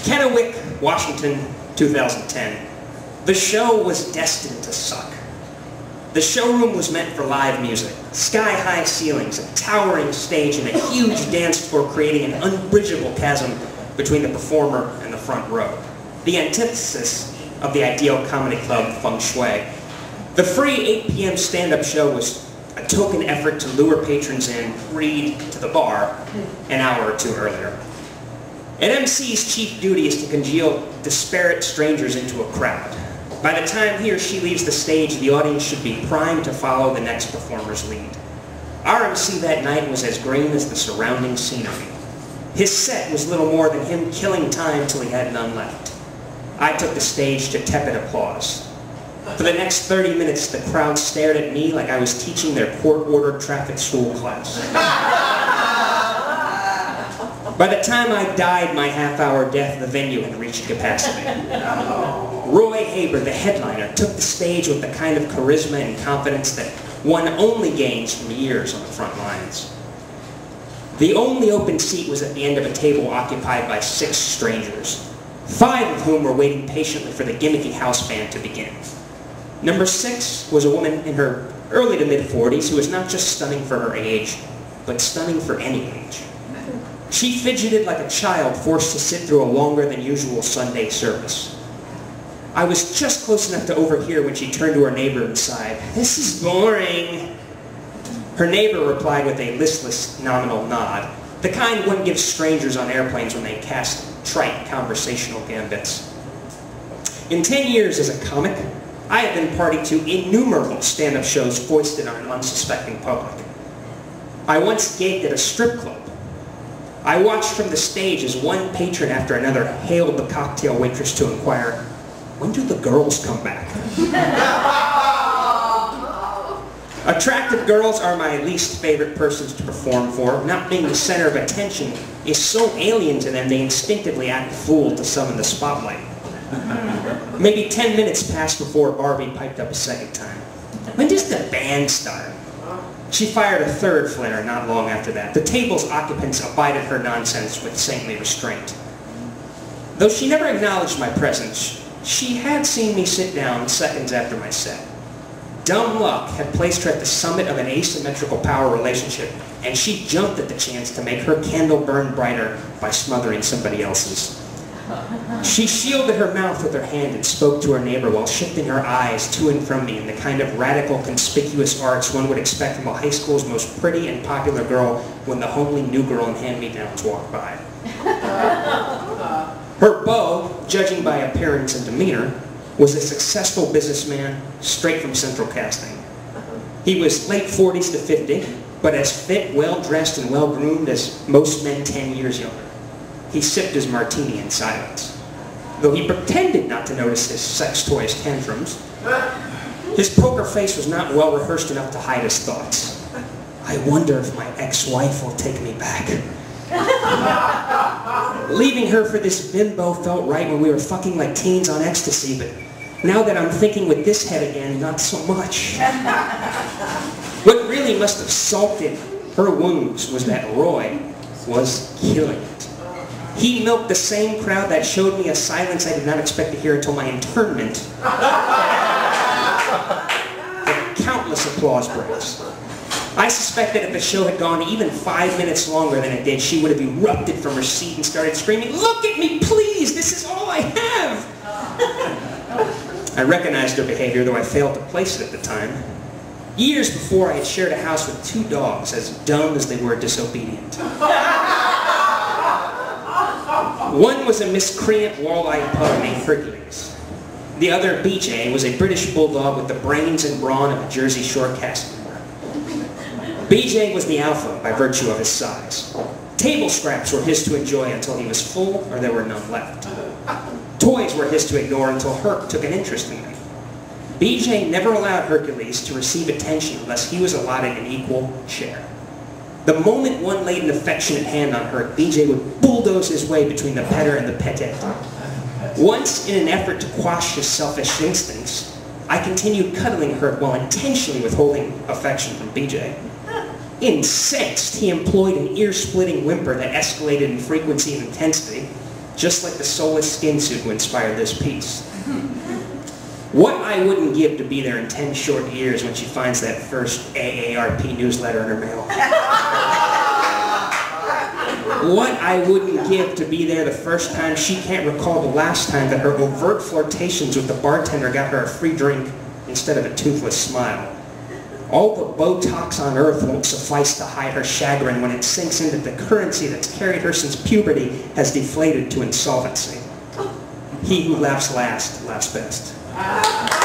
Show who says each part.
Speaker 1: Kennewick, Washington, 2010. The show was destined to suck. The showroom was meant for live music, sky-high ceilings, a towering stage, and a huge dance floor creating an unbridgeable chasm between the performer and the front row. The antithesis of the ideal comedy club feng shui. The free 8 p.m. stand-up show was a token effort to lure patrons in, read to the bar, an hour or two earlier. An MC's chief duty is to congeal disparate strangers into a crowd. By the time he or she leaves the stage, the audience should be primed to follow the next performer's lead. Our MC that night was as green as the surrounding scenery. His set was little more than him killing time till he had none left. I took the stage to tepid applause. For the next 30 minutes, the crowd stared at me like I was teaching their court-ordered traffic school class. By the time I died my half-hour death, the venue had reached capacity. Roy Haber, the headliner, took the stage with the kind of charisma and confidence that one only gains from years on the front lines. The only open seat was at the end of a table occupied by 6 strangers, 5 of whom were waiting patiently for the gimmicky house band to begin. Number 6 was a woman in her early to mid-40s who was not just stunning for her age, but stunning for any age. She fidgeted like a child forced to sit through a longer than usual Sunday service. I was just close enough to overhear when she turned to her neighbor and sighed, "This is boring." Her neighbor replied with a listless, nominal nod, the kind one gives strangers on airplanes when they cast trite conversational gambits. In 10 years as a comic, I have been party to innumerable stand-up shows foisted on an unsuspecting public. I once gigged at a strip club. I watched from the stage as one patron after another hailed the cocktail waitress to inquire, "When do the girls come back?" Attractive girls are my least favorite persons to perform for. Not being the center of attention is so alien to them they instinctively act a fool to summon the spotlight. Maybe 10 minutes passed before Barbie piped up a second time. "When does the band start?" She fired a third flare not long after that. The table's occupants abided her nonsense with saintly restraint. Though she never acknowledged my presence, she had seen me sit down seconds after my set. Dumb luck had placed her at the summit of an asymmetrical power relationship, and she jumped at the chance to make her candle burn brighter by smothering somebody else's. She shielded her mouth with her hand and spoke to her neighbor while shifting her eyes to and from me in the kind of radical, conspicuous arts one would expect from a high school's most pretty and popular girl when the homely new girl in hand-me-downs walked by. Her beau, judging by appearance and demeanor, was a successful businessman straight from Central Casting. He was late 40s to 50, but as fit, well-dressed, and well-groomed as most men 10 years younger. He sipped his martini in silence. Though he pretended not to notice his sex toys tantrums, his poker face was not well rehearsed enough to hide his thoughts. "I wonder if my ex-wife will take me back." Leaving her for this bimbo felt right when we were fucking like teens on ecstasy, but now that I'm thinking with this head again, not so much. What really must have salted her wounds was that Roy was killing it. He milked the same crowd that showed me a silence I did not expect to hear until my internment. The countless applause breaks. I suspect that if the show had gone even 5 minutes longer than it did, she would have erupted from her seat and started screaming, "Look at me, please! This is all I have!" I recognized her behavior, though I failed to place it at the time. Years before, I had shared a house with 2 dogs, as dumb as they were disobedient. One was a miscreant wall-eyed pug named Hercules. The other, BJ, was a British bulldog with the brains and brawn of a Jersey Shore cast member. BJ was the alpha by virtue of his size. Table scraps were his to enjoy until he was full or there were none left. Toys were his to ignore until Herc took an interest in them. BJ never allowed Hercules to receive attention unless he was allotted an equal share. The moment one laid an affectionate hand on Herc, BJ would bulldoze his way between the petter and the petted. Once, in an effort to quash his selfish instincts, I continued cuddling Herc while intentionally withholding affection from BJ. Incensed, he employed an ear-splitting whimper that escalated in frequency and intensity, just like the soulless skin suit who inspired this piece. What I wouldn't give to be there in 10 short years when she finds that first AARP newsletter in her mail. What I wouldn't give to be there the first time she can't recall the last time that her overt flirtations with the bartender got her a free drink instead of a toothless smile. All the Botox on earth won't suffice to hide her chagrin when it sinks in that the currency that's carried her since puberty has deflated to insolvency. He who laughs last, laughs best.